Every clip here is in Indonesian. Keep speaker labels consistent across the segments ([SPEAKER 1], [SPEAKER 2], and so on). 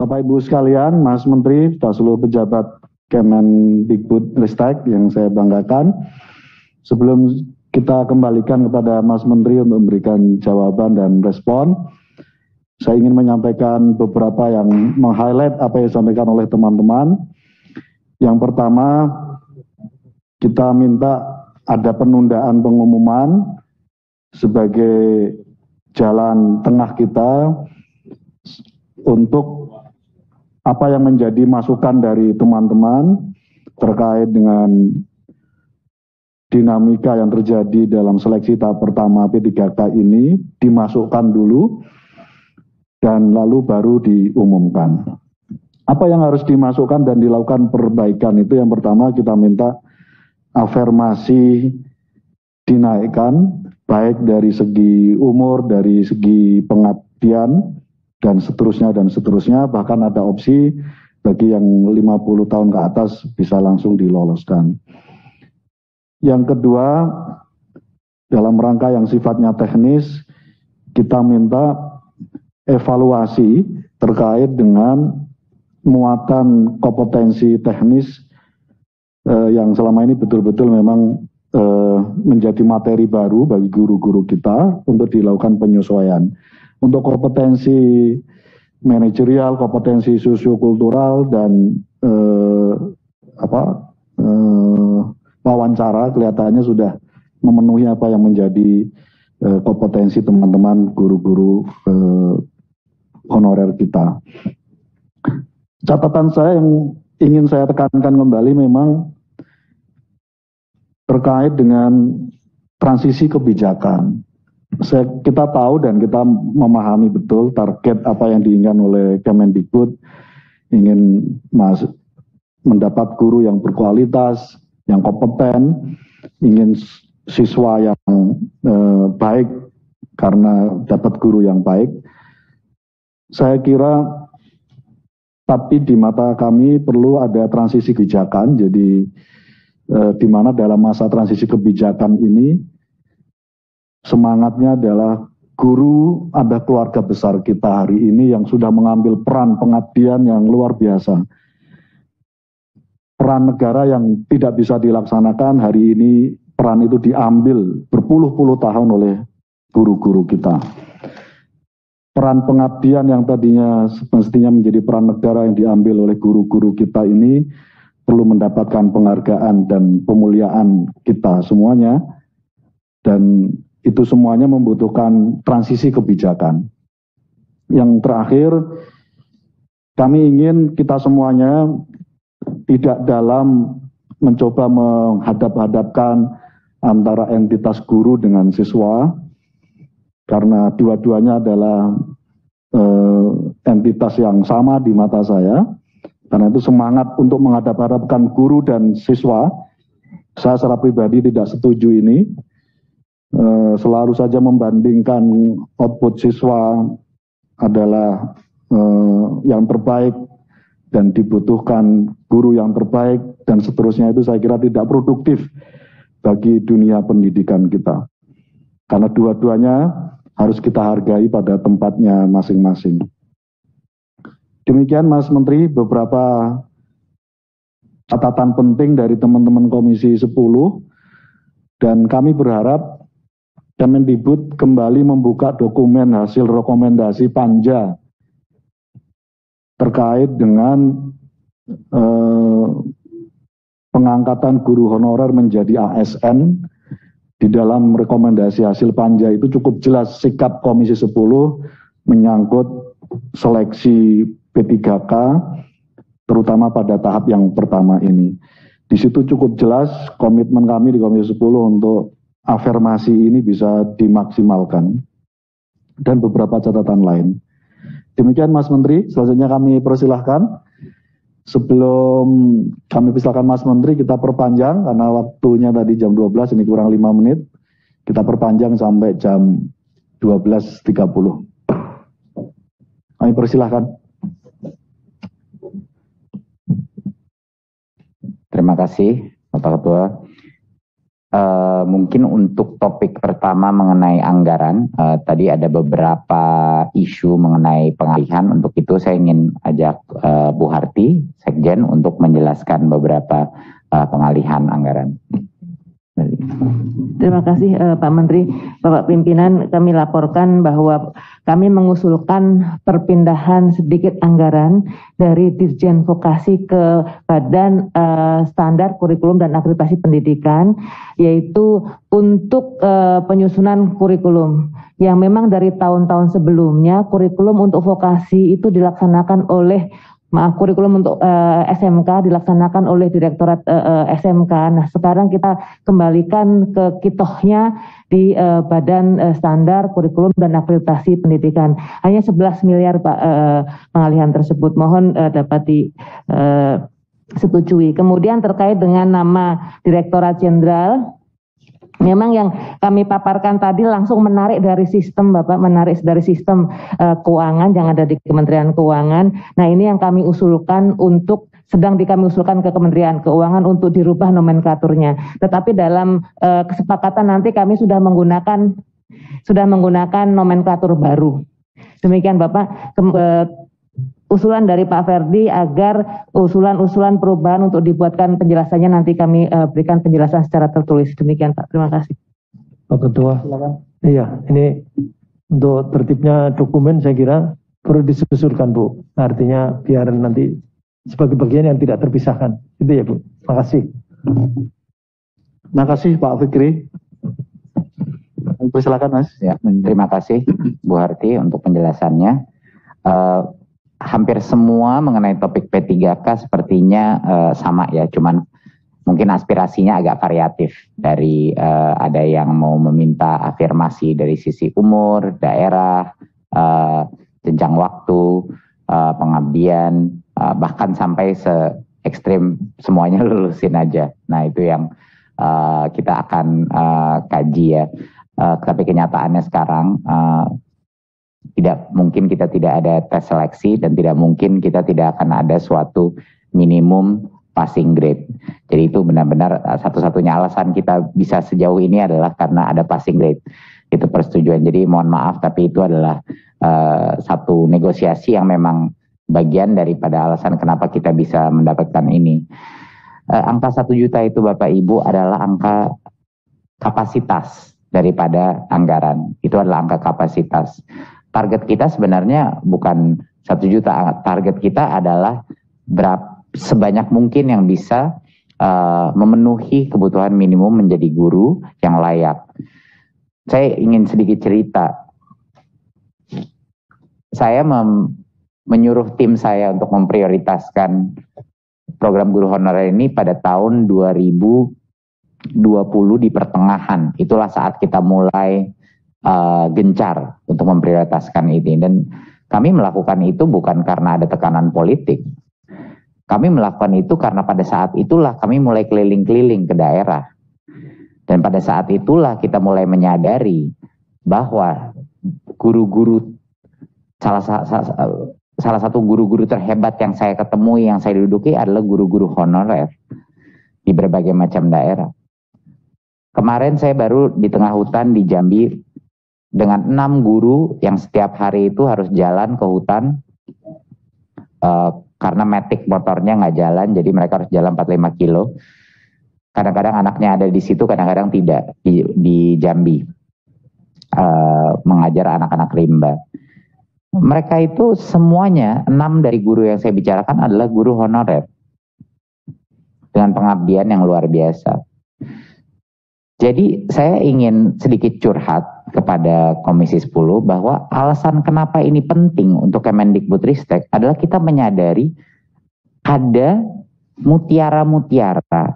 [SPEAKER 1] Bapak Ibu sekalian, Mas Menteri, dan seluruh pejabat Kemendikbudristek yang saya banggakan. Sebelum kita kembalikan kepada Mas Menteri untuk memberikan jawaban dan respon, saya ingin menyampaikan beberapa yang meng-highlight apa yang disampaikan oleh teman-teman. Yang pertama, kita minta ada penundaan pengumuman sebagai jalan tengah kita untuk apa yang menjadi masukan dari teman-teman terkait dengan dinamika yang terjadi dalam seleksi tahap pertama P3K ini dimasukkan dulu dan lalu baru diumumkan. Apa yang harus dimasukkan dan dilakukan perbaikan itu, yang pertama kita minta afirmasi dinaikkan, baik dari segi umur, dari segi pengabdian, dan seterusnya, bahkan ada opsi bagi yang 50 tahun ke atas bisa langsung diloloskan. Yang kedua, dalam rangka yang sifatnya teknis, kita minta evaluasi terkait dengan muatan kompetensi teknis yang selama ini betul-betul memang menjadi materi baru bagi guru-guru kita untuk dilakukan penyesuaian. Untuk kompetensi manajerial, kompetensi sosiokultural, dan wawancara kelihatannya sudah memenuhi apa yang menjadi kompetensi teman-teman guru-guru honorer kita. Catatan saya yang ingin saya tekankan kembali memang terkait dengan transisi kebijakan. Kita tahu dan kita memahami betul target apa yang diinginkan oleh Kemendikbud, ingin mendapat guru yang berkualitas, yang kompeten, ingin siswa yang baik karena dapat guru yang baik. Saya kira tapi di mata kami perlu ada transisi kebijakan, jadi di mana dalam masa transisi kebijakan ini semangatnya adalah guru ada keluarga besar kita hari ini yang sudah mengambil peran pengabdian yang luar biasa. Peran negara yang tidak bisa dilaksanakan hari ini, peran itu diambil berpuluh-puluh tahun oleh guru-guru kita. Peran pengabdian yang tadinya semestinya menjadi peran negara yang diambil oleh guru-guru kita ini perlu mendapatkan penghargaan dan pemuliaan kita semuanya, dan itu semuanya membutuhkan transisi kebijakan. Yang terakhir, kami ingin kita semuanya tidak dalam mencoba menghadap-hadapkan antara entitas guru dengan siswa, karena dua-duanya adalah entitas yang sama di mata saya. Karena itu semangat untuk menghadap-hadapkan guru dan siswa, saya secara pribadi tidak setuju ini. Selalu saja membandingkan output siswa adalah yang terbaik dan dibutuhkan guru yang terbaik dan seterusnya, itu saya kira tidak produktif bagi dunia pendidikan kita. Karena dua-duanya harus kita hargai pada tempatnya masing-masing. Demikian Mas Menteri, beberapa catatan penting dari teman-teman Komisi 10, dan kami berharap Kemendikbud kembali membuka dokumen hasil rekomendasi Panja terkait dengan pengangkatan guru honorer menjadi ASN. Di dalam rekomendasi hasil Panja itu cukup jelas sikap Komisi 10 menyangkut seleksi P3K, terutama pada tahap yang pertama ini. Di situ cukup jelas komitmen kami di Komisi 10 untuk afirmasi ini bisa dimaksimalkan, dan beberapa catatan lain. Demikian Mas Menteri, selanjutnya kami persilahkan. Sebelum kami persilahkan Mas Menteri, kita perpanjang karena waktunya tadi jam 12, ini kurang 5 menit. Kita perpanjang sampai jam 12.30. Kami persilahkan.
[SPEAKER 2] Terima kasih Bapak Ketua. Mungkin untuk topik pertama mengenai anggaran, tadi ada beberapa isu mengenai pengalihan. Untuk itu saya ingin ajak Bu Harti, Sekjen, untuk menjelaskan beberapa pengalihan anggaran.
[SPEAKER 3] Terima kasih Pak Menteri. Bapak Pimpinan, kami laporkan bahwa kami mengusulkan perpindahan sedikit anggaran dari Dirjen Vokasi ke Badan Standar Kurikulum dan Akreditasi Pendidikan, yaitu untuk penyusunan kurikulum yang memang dari tahun-tahun sebelumnya kurikulum untuk vokasi itu dilaksanakan oleh kurikulum untuk SMK dilaksanakan oleh Direktorat SMK. Nah, sekarang kita kembalikan ke kitohnya di Badan Standar Kurikulum dan Akreditasi Pendidikan. Hanya 11 miliar Pak pengalihan tersebut. Mohon dapat disetujui. Kemudian terkait dengan nama Direktorat Jenderal, memang yang kami paparkan tadi langsung menarik dari sistem, Bapak, menarik dari sistem keuangan yang ada di Kementerian Keuangan. Nah, ini yang kami usulkan kami usulkan ke Kementerian Keuangan untuk dirubah nomenklaturnya. Tetapi dalam kesepakatan nanti kami sudah menggunakan nomenklatur baru. Demikian, Bapak. Usulan dari Pak Ferdi agar usulan-usulan perubahan untuk dibuatkan penjelasannya nanti kami berikan penjelasan secara tertulis. Demikian Pak, terima kasih.
[SPEAKER 4] Pak Ketua, silakan. Iya, ini untuk tertibnya dokumen saya kira perlu disusurkan Bu. Artinya biar nanti sebagai bagian yang tidak terpisahkan. Itu ya Bu. Terima kasih.
[SPEAKER 1] Terima kasih Pak Fikri. Silakan Mas.
[SPEAKER 2] Ya, terima kasih Bu Harti untuk penjelasannya. Hampir semua mengenai topik P3K sepertinya sama ya, cuman mungkin aspirasinya agak variatif. Dari ada yang mau meminta afirmasi dari sisi umur, daerah, jenjang waktu, pengabdian, bahkan sampai se-ekstrim semuanya lulusin aja. Nah, itu yang kita akan kaji ya. Tapi kenyataannya sekarang tidak mungkin kita tidak ada tes seleksi dan tidak mungkin kita tidak akan ada suatu minimum passing grade. Jadi itu benar-benar satu-satunya alasan kita bisa sejauh ini adalah karena ada passing grade. Itu persetujuan. Jadi mohon maaf tapi itu adalah satu negosiasi yang memang bagian daripada alasan kenapa kita bisa mendapatkan ini. Angka 1 juta itu Bapak Ibu adalah angka kapasitas daripada anggaran. Itu adalah angka kapasitas. Target kita sebenarnya bukan 1 juta, target kita adalah sebanyak mungkin yang bisa memenuhi kebutuhan minimum menjadi guru yang layak. Saya ingin sedikit cerita. Saya menyuruh tim saya untuk memprioritaskan program guru honorer ini pada tahun 2020 di pertengahan. Itulah saat kita mulai gencar untuk memprioritaskan ini, dan kami melakukan itu bukan karena ada tekanan politik. Kami melakukan itu karena pada saat itulah kami mulai keliling-keliling ke daerah, dan pada saat itulah kita mulai menyadari bahwa guru-guru salah satu guru-guru terhebat yang saya ketemui, yang saya duduki adalah guru-guru honorer di berbagai macam daerah. Kemarin saya baru di tengah hutan di Jambi dengan 6 guru yang setiap hari itu harus jalan ke hutan karena matic motornya nggak jalan, jadi mereka harus jalan 45 kilo. Kadang-kadang anaknya ada di situ, kadang-kadang tidak di Jambi, mengajar anak-anak rimba. Mereka itu semuanya, 6 dari guru yang saya bicarakan adalah guru honorer dengan pengabdian yang luar biasa. Jadi saya ingin sedikit curhat kepada Komisi 10 bahwa alasan kenapa ini penting untuk Kemendikbudristek adalah kita menyadari ada mutiara-mutiara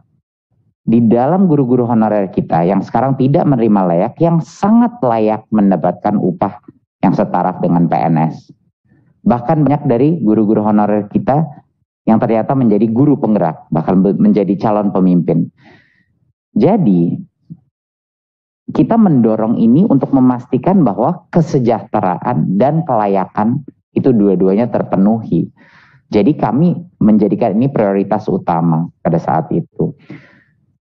[SPEAKER 2] di dalam guru-guru honorer kita yang sekarang tidak menerima layak, yang sangat layak mendapatkan upah yang setara dengan PNS. Bahkan banyak dari guru-guru honorer kita yang ternyata menjadi guru penggerak, bahkan menjadi calon pemimpin. Jadi kita mendorong ini untuk memastikan bahwa kesejahteraan dan kelayakan itu dua-duanya terpenuhi. Jadi kami menjadikan ini prioritas utama pada saat itu.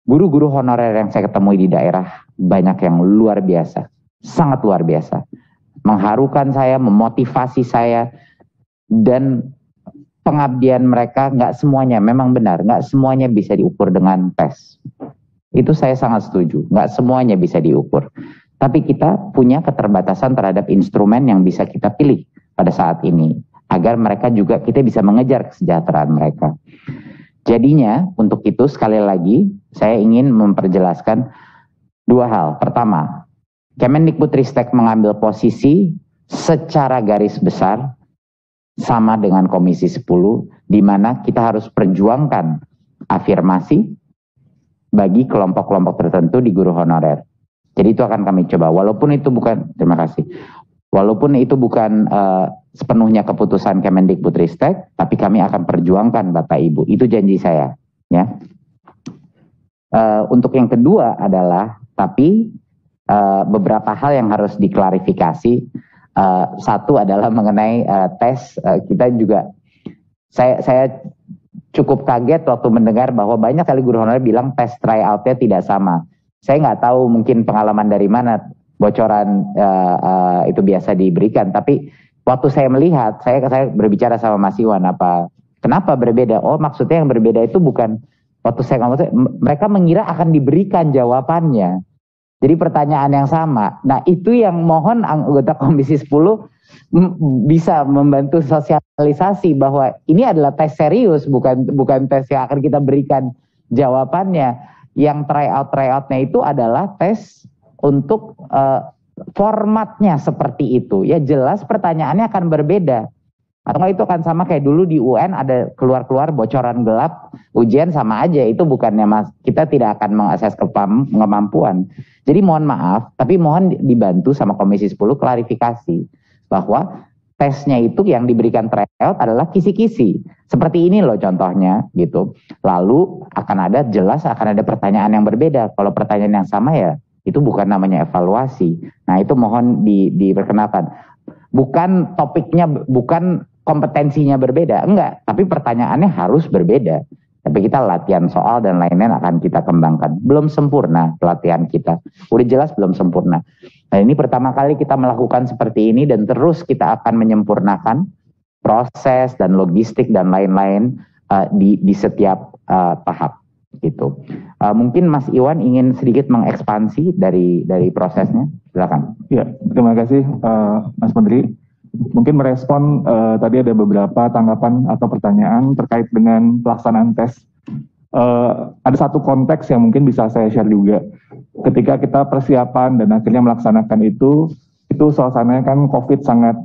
[SPEAKER 2] Guru-guru honorer yang saya ketemu di daerah banyak yang luar biasa, sangat luar biasa. Mengharukan saya, memotivasi saya, dan pengabdian mereka nggak semuanya, memang benar, nggak semuanya bisa diukur dengan tes. Itu saya sangat setuju, nggak semuanya bisa diukur. Tapi kita punya keterbatasan terhadap instrumen yang bisa kita pilih pada saat ini, agar mereka juga, kita bisa mengejar kesejahteraan mereka. Jadinya, untuk itu sekali lagi, saya ingin memperjelaskan dua hal. Pertama, Kemendikbudristek mengambil posisi secara garis besar sama dengan Komisi 10, di mana kita harus perjuangkan afirmasi bagi kelompok-kelompok tertentu di guru honorer. Jadi itu akan kami coba, walaupun itu bukan, terima kasih, walaupun itu bukan sepenuhnya keputusan Kemendikbudristek, tapi kami akan perjuangkan Bapak Ibu. Itu janji saya. Ya. Untuk yang kedua adalah, tapi beberapa hal yang harus diklarifikasi. Satu adalah mengenai tes. Kita juga, saya cukup kaget waktu mendengar bahwa banyak kali guru honorer bilang tes tryout-nya tidak sama. Saya nggak tahu mungkin pengalaman dari mana bocoran itu biasa diberikan, tapi waktu saya melihat, saya berbicara sama Mas Iwan, kenapa berbeda? Oh, maksudnya yang berbeda itu bukan, waktu saya ngomong, mereka mengira akan diberikan jawabannya. Jadi pertanyaan yang sama. Nah, itu yang mohon anggota Komisi 10 bisa membantu sosialisasi bahwa ini adalah tes serius, bukan tes yang akan kita berikan jawabannya. Yang tryout-tryoutnya itu adalah tes untuk formatnya seperti itu. Ya jelas pertanyaannya akan berbeda. Atau itu akan sama kayak dulu di UN ada keluar-keluar bocoran gelap, ujian sama aja. Itu bukannya kita tidak akan mengakses kemampuan. Jadi mohon maaf, tapi mohon dibantu sama Komisi 10 klarifikasi bahwa tesnya itu yang diberikan tryout adalah kisi-kisi. Seperti ini loh contohnya gitu. Lalu jelas akan ada pertanyaan yang berbeda. Kalau pertanyaan yang sama ya itu bukan namanya evaluasi. Nah itu mohon diperkenalkan. Bukan topiknya, bukan kompetensinya berbeda, enggak. Tapi pertanyaannya harus berbeda. Tapi kita latihan soal dan lain-lain akan kita kembangkan. Belum sempurna pelatihan kita. Udah jelas belum sempurna. Nah ini pertama kali kita melakukan seperti ini dan terus kita akan menyempurnakan proses dan logistik dan lain-lain di setiap tahap. Gitu. Mungkin Mas Iwan ingin sedikit mengekspansi dari prosesnya, silakan.
[SPEAKER 5] Ya, terima kasih Mas Menteri. Mungkin merespon tadi ada beberapa tanggapan atau pertanyaan terkait dengan pelaksanaan tes. Ada satu konteks yang mungkin bisa saya share juga. Ketika kita persiapan dan akhirnya melaksanakan itu suasananya kan COVID sangat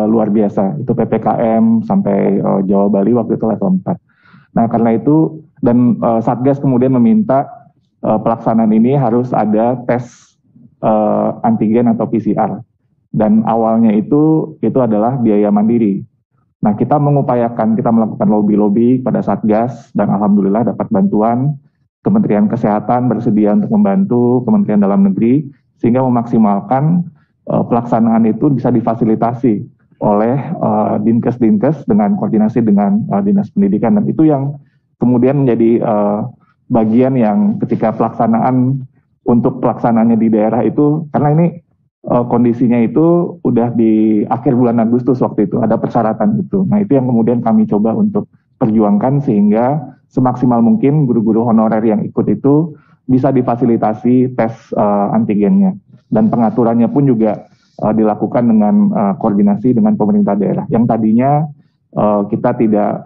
[SPEAKER 5] luar biasa. Itu PPKM sampai Jawa Bali waktu itu level 4. Nah karena itu dan Satgas kemudian meminta pelaksanaan ini harus ada tes antigen atau PCR. Dan awalnya itu adalah biaya mandiri. Nah kita melakukan lobby-lobby pada Satgas dan alhamdulillah dapat bantuan. Kementerian Kesehatan bersedia untuk membantu Kementerian Dalam Negeri sehingga memaksimalkan pelaksanaan itu bisa difasilitasi oleh Dinkes dengan koordinasi dengan Dinas Pendidikan, dan itu yang kemudian menjadi bagian yang ketika pelaksanaannya di daerah itu, karena ini kondisinya itu udah di akhir bulan Agustus waktu itu, ada persyaratan itu. Nah itu yang kemudian kami coba untuk perjuangkan sehingga semaksimal mungkin guru-guru honorer yang ikut itu bisa difasilitasi tes antigennya. Dan pengaturannya pun juga dilakukan dengan koordinasi dengan pemerintah daerah. Yang tadinya kita tidak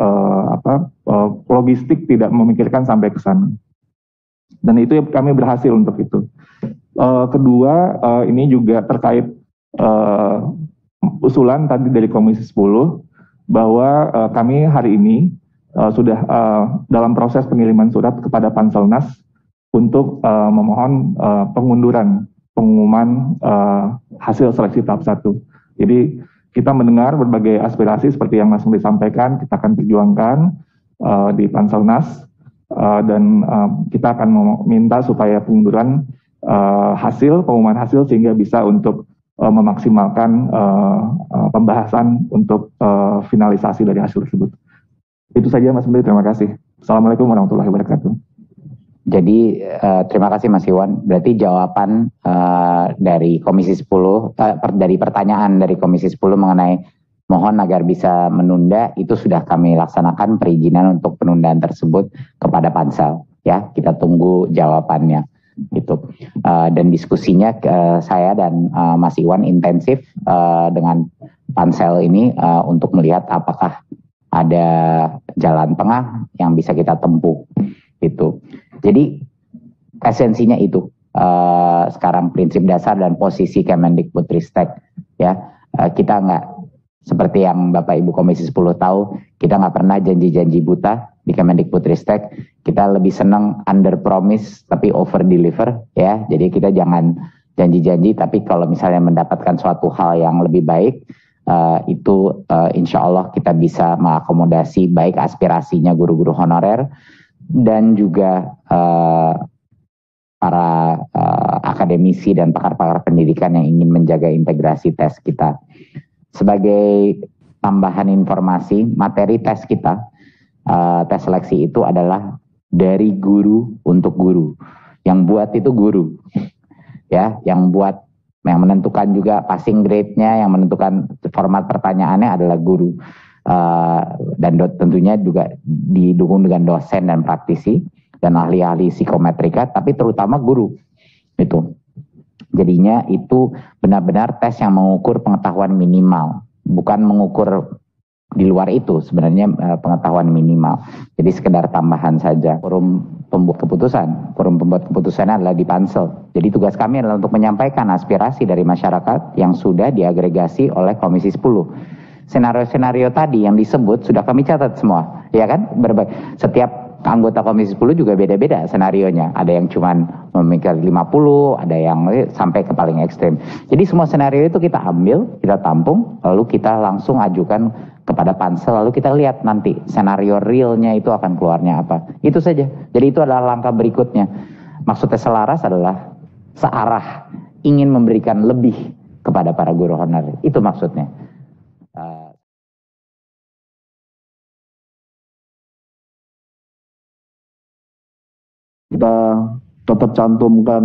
[SPEAKER 5] logistik tidak memikirkan sampai ke sana. Dan itu kami berhasil untuk itu. Kedua, ini juga terkait usulan tadi dari Komisi 10 bahwa kami hari ini sudah dalam proses pengiriman surat kepada Panselnas untuk memohon pengunduran pengumuman hasil seleksi tahap 1. Jadi kita mendengar berbagai aspirasi seperti yang Mas Menteri sampaikan, kita akan perjuangkan di Panselnas dan kita akan meminta supaya pengunduran pengumuman hasil sehingga bisa untuk memaksimalkan pembahasan untuk finalisasi dari hasil tersebut. Itu saja Mas Menteri, terima kasih. Assalamualaikum warahmatullahi wabarakatuh.
[SPEAKER 2] Jadi terima kasih Mas Iwan. Berarti jawaban dari Komisi 10, dari pertanyaan dari Komisi 10 mengenai mohon agar bisa menunda, itu sudah kami laksanakan perizinan untuk penundaan tersebut kepada Pansel. Ya, kita tunggu jawabannya. Gitu. Dan diskusinya saya dan Mas Iwan intensif dengan Pansel ini untuk melihat apakah ada jalan tengah yang bisa kita tempuh. Gitu. Jadi esensinya itu sekarang prinsip dasar dan posisi Kemendikbudristek, ya. Kita nggak seperti yang Bapak Ibu Komisi 10 tahu, kita nggak pernah janji-janji buta di Kemendikbudristek. Kita lebih senang under promise tapi over deliver, ya. Jadi kita jangan janji-janji, tapi kalau misalnya mendapatkan suatu hal yang lebih baik, itu insya Allah kita bisa mengakomodasi baik aspirasinya guru-guru honorer dan juga para akademisi dan pakar-pakar pendidikan yang ingin menjaga integrasi tes kita. Sebagai tambahan informasi, materi tes kita, tes seleksi itu adalah dari guru untuk guru. Yang buat itu guru, ya, yang menentukan juga passing grade-nya, yang menentukan format pertanyaannya adalah guru. Dan tentunya juga didukung dengan dosen dan praktisi dan ahli-ahli psikometrika, tapi terutama guru itu. Jadinya itu benar-benar tes yang mengukur pengetahuan minimal, bukan mengukur di luar itu sebenarnya pengetahuan minimal. Jadi sekedar tambahan saja. Forum pembuat keputusan adalah di Pansel. Jadi tugas kami adalah untuk menyampaikan aspirasi dari masyarakat yang sudah diagregasi oleh Komisi 10. Senario-senario tadi yang disebut sudah kami catat semua, ya kan? Setiap anggota Komisi 10 juga beda-beda senarionya. Ada yang cuman memikir 50, ada yang sampai ke paling ekstrim. Jadi semua senario itu kita ambil, kita tampung, lalu kita langsung ajukan kepada Pansel, lalu kita lihat nanti senario realnya itu akan keluarnya apa. Itu saja. Jadi itu adalah langkah berikutnya. Maksudnya selaras adalah searah, ingin memberikan lebih kepada para guru honorer. Itu maksudnya.
[SPEAKER 1] Kita tetap cantumkan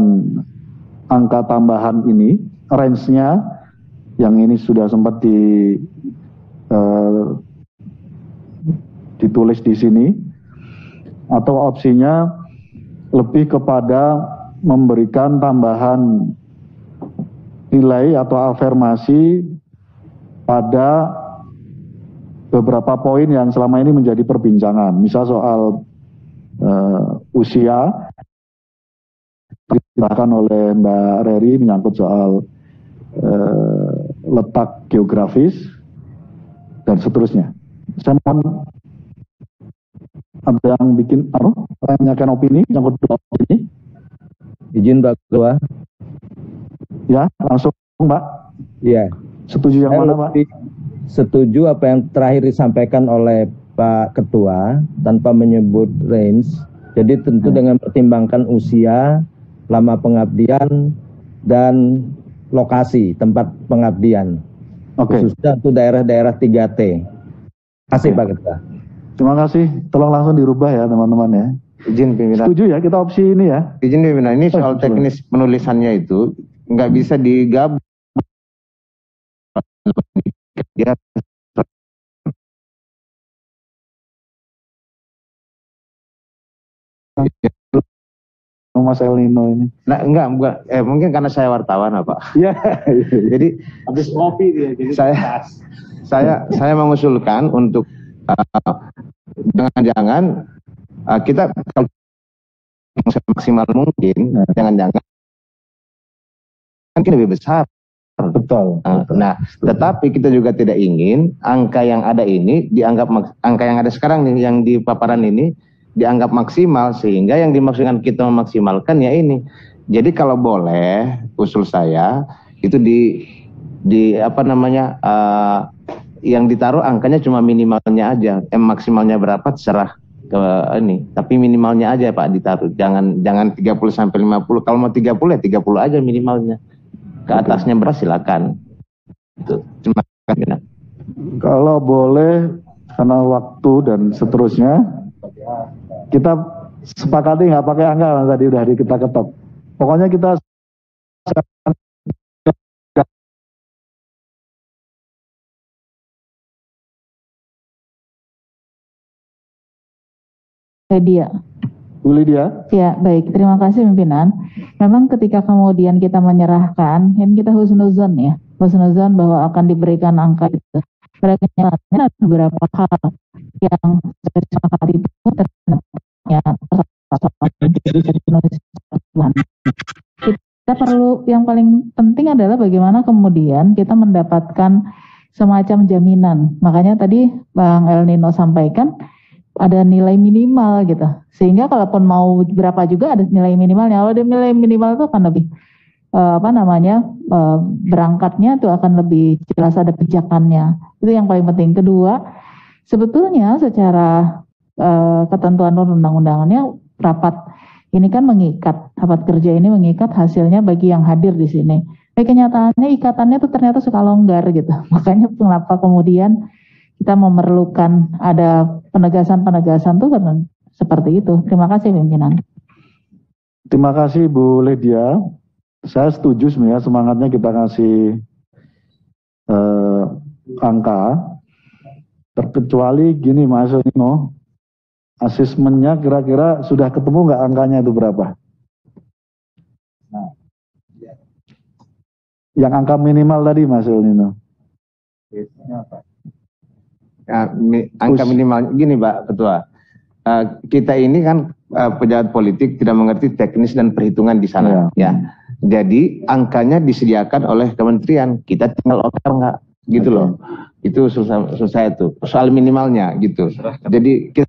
[SPEAKER 1] angka tambahan ini, range-nya yang ini sudah sempat ditulis di sini, atau opsinya lebih kepada memberikan tambahan nilai atau afirmasi pada beberapa poin yang selama ini menjadi perbincangan. Misal soal usia, diceritakan oleh Mbak Reri menyangkut soal letak geografis dan seterusnya. Saya mohon ada yang bikin tanyakan opini menyangkut opini.
[SPEAKER 6] Izin Pak Ketua.
[SPEAKER 1] Ya, langsung Mbak.
[SPEAKER 6] Iya.
[SPEAKER 1] Setuju yang mana Pak?
[SPEAKER 6] Setuju apa yang terakhir disampaikan oleh Pak Ketua tanpa menyebut range. Jadi tentu dengan pertimbangkan usia, lama pengabdian, dan lokasi tempat pengabdian. Khususnya untuk daerah-daerah 3T. Terima kasih Pak Ketua.
[SPEAKER 1] Terima kasih. Tolong langsung dirubah ya teman-teman ya.
[SPEAKER 7] Izin pimpinan.
[SPEAKER 1] Setuju ya kita opsi ini ya.
[SPEAKER 7] Izin pimpinan, ini soal teknis penulisannya itu nggak bisa digabung. Ya.
[SPEAKER 1] Mas El Nino ini.
[SPEAKER 7] Nah, enggak, mungkin karena saya wartawan, Pak.
[SPEAKER 1] Iya.
[SPEAKER 7] Jadi habis ngopi dia. Jadi saya mengusulkan untuk jangan-jangan kita kalau maksimal mungkin jangan-jangan mungkin lebih besar.
[SPEAKER 1] Betul.
[SPEAKER 7] Nah, tetapi kita juga tidak ingin angka yang ada ini dianggap angka yang ada sekarang nih yang di paparan ini dianggap maksimal, sehingga yang dimaksudkan kita memaksimalkan ya ini. Jadi kalau boleh usul saya itu di apa namanya yang ditaruh angkanya cuma minimalnya aja, maksimalnya berapa terserah ke ini, tapi minimalnya aja Pak ditaruh, jangan 30 sampai 50. Kalau mau 30 ya 30 aja minimalnya. Ke atasnya berapa silakan. Itu cuma
[SPEAKER 1] kalau boleh karena waktu dan seterusnya kita sepakati nggak pakai angka tadi udah kita ketok. Pokoknya kita
[SPEAKER 3] Lydia.
[SPEAKER 1] Bu Lydia.
[SPEAKER 8] Ya, baik. Terima kasih pimpinan. Memang ketika kemudian kita menyerahkan, ini kita husnuzon ya, husnuzon bahwa akan diberikan angka itu. Pada kenyataannya ada beberapa hal yang sudah disepakati itu terhadapnya kita perlu, yang paling penting adalah bagaimana kemudian kita mendapatkan semacam jaminan. Makanya tadi Bang El Nino sampaikan ada nilai minimal gitu, sehingga kalaupun mau berapa juga ada nilai minimalnya. Kalau ada nilai minimal itu akan lebih berangkatnya itu akan lebih jelas, ada pijakannya. Itu yang paling penting. Kedua, sebetulnya secara ketentuan undang-undangannya rapat ini kan mengikat, rapat kerja ini mengikat hasilnya bagi yang hadir di sini. Tapi kenyataannya ikatannya itu ternyata suka longgar gitu. Makanya kenapa kemudian kita memerlukan ada penegasan-penegasan tuh karena seperti itu. Terima kasih pimpinan.
[SPEAKER 1] Terima kasih Bu Lydia. Saya setuju sebenarnya semangatnya kita kasih angka. Terkecuali gini Mas Nino, asesmennya kira-kira sudah ketemu nggak angkanya itu berapa? Nah, yang angka minimal tadi Mas Nino.
[SPEAKER 7] Ya, angka minimal gini Pak Ketua, kita ini kan pejabat politik tidak mengerti teknis dan perhitungan di sana ya. Jadi angkanya disediakan oleh kementerian, kita tinggal oke enggak gitu loh. Itu susah itu soal minimalnya gitu. Jadi kita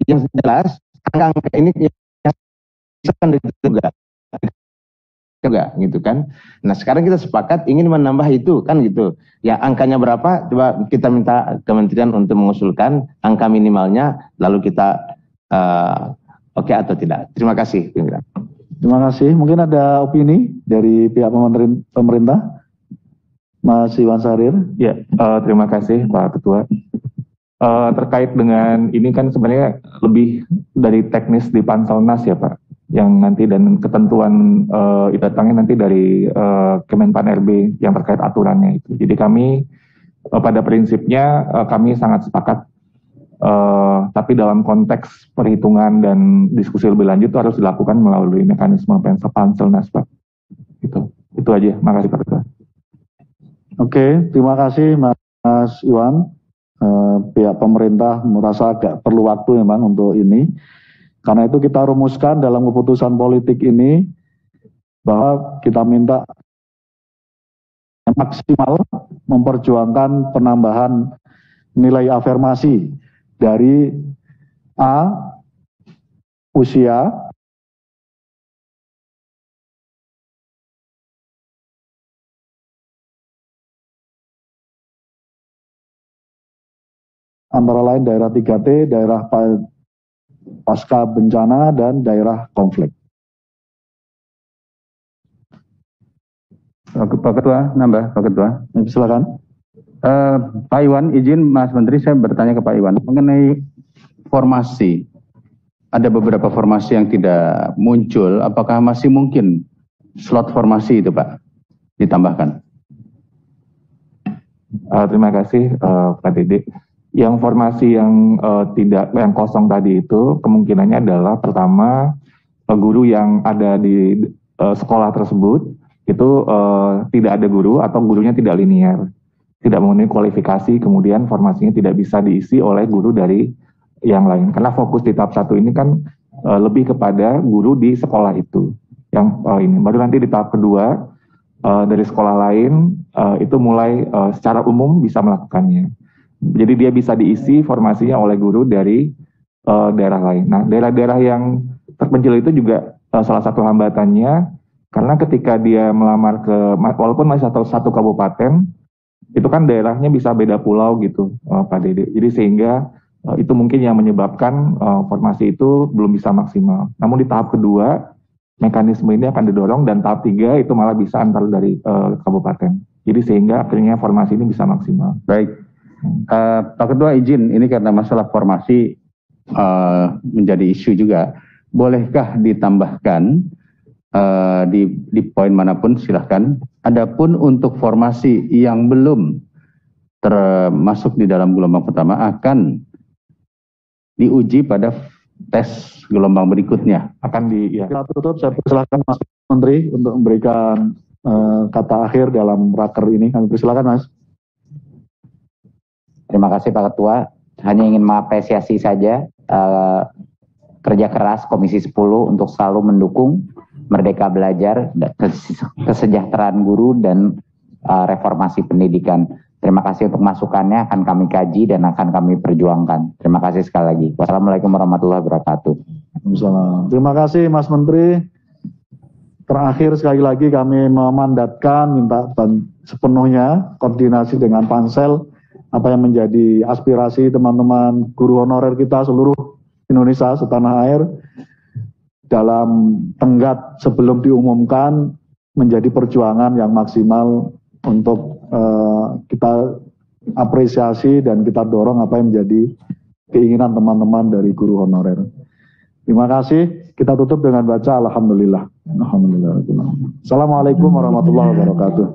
[SPEAKER 7] yang jelas angka ini akan juga gitu kan. Nah sekarang kita sepakat ingin menambah itu kan gitu. Ya angkanya berapa? Coba kita minta kementerian untuk mengusulkan angka minimalnya, lalu kita oke atau tidak. Terima kasih.
[SPEAKER 1] Terima kasih. Mungkin ada opini dari pihak pemerintah, Mas Iwan Sarir.
[SPEAKER 5] Ya, terima kasih Pak Ketua. Terkait dengan ini kan sebenarnya lebih dari teknis di Panselnas ya Pak, yang nanti dan ketentuan itu datangnya nanti dari Kemenpan RB yang terkait aturannya itu. Jadi kami pada prinsipnya kami sangat sepakat, tapi dalam konteks perhitungan dan diskusi lebih lanjut itu harus dilakukan melalui mekanisme Panselnas Pak. Itu aja. Makasih Pak Ketua.
[SPEAKER 1] Oke, terima kasih Mas Iwan. Pihak pemerintah merasa agak perlu waktu memang untuk ini. Karena itu kita rumuskan dalam keputusan politik ini bahwa kita minta maksimal memperjuangkan penambahan nilai afirmasi dari A, usia, antara lain daerah 3T, daerah pasca bencana, dan daerah konflik.
[SPEAKER 9] Pak Ketua, nambah Pak Ketua.
[SPEAKER 1] Silakan.
[SPEAKER 9] Pak Iwan, izin Mas Menteri, saya bertanya ke Pak Iwan mengenai formasi. Ada beberapa formasi yang tidak muncul, apakah masih mungkin slot formasi itu Pak ditambahkan?
[SPEAKER 5] Terima kasih Pak Dede. Yang formasi yang yang kosong tadi itu kemungkinannya adalah pertama guru yang ada di sekolah tersebut itu tidak ada guru atau gurunya tidak linear, tidak memenuhi kualifikasi, kemudian formasinya tidak bisa diisi oleh guru dari yang lain. Karena fokus di tahap 1 ini kan lebih kepada guru di sekolah itu. Yang ini baru nanti di tahap kedua dari sekolah lain itu mulai secara umum bisa melakukannya. Jadi dia bisa diisi formasinya oleh guru dari daerah lain. Nah, daerah-daerah yang terpencil itu juga salah satu hambatannya, karena ketika dia melamar walaupun masih satu kabupaten, itu kan daerahnya bisa beda pulau gitu, Pak Dede. Jadi sehingga itu mungkin yang menyebabkan formasi itu belum bisa maksimal. Namun di tahap kedua, mekanisme ini akan didorong, dan tahap 3 itu malah bisa antar dari kabupaten. Jadi sehingga akhirnya formasi ini bisa maksimal.
[SPEAKER 9] Baik. Pak Ketua izin, ini karena masalah formasi menjadi isu juga. Bolehkah ditambahkan di poin manapun silahkan. Adapun untuk formasi yang belum termasuk di dalam gelombang pertama akan diuji pada tes gelombang berikutnya.
[SPEAKER 1] Kita tutup, saya persilahkan Mas Menteri untuk memberikan kata akhir dalam raker ini. Kami persilahkan Mas.
[SPEAKER 2] Terima kasih Pak Ketua. Hanya ingin mengapresiasi saja kerja keras Komisi 10 untuk selalu mendukung Merdeka Belajar, kesejahteraan guru, dan reformasi pendidikan. Terima kasih untuk masukannya, akan kami kaji dan akan kami perjuangkan. Terima kasih sekali lagi. Wassalamualaikum warahmatullahi wabarakatuh.
[SPEAKER 1] Terima kasih Mas Menteri. Terakhir sekali lagi kami memandatkan minta sepenuhnya koordinasi dengan Pansel apa yang menjadi aspirasi teman-teman guru honorer kita seluruh Indonesia setanah air dalam tenggat sebelum diumumkan menjadi perjuangan yang maksimal untuk kita apresiasi dan kita dorong apa yang menjadi keinginan teman-teman dari guru honorer. Terima kasih. Kita tutup dengan baca Alhamdulillah. Alhamdulillah. Assalamualaikum warahmatullahi wabarakatuh.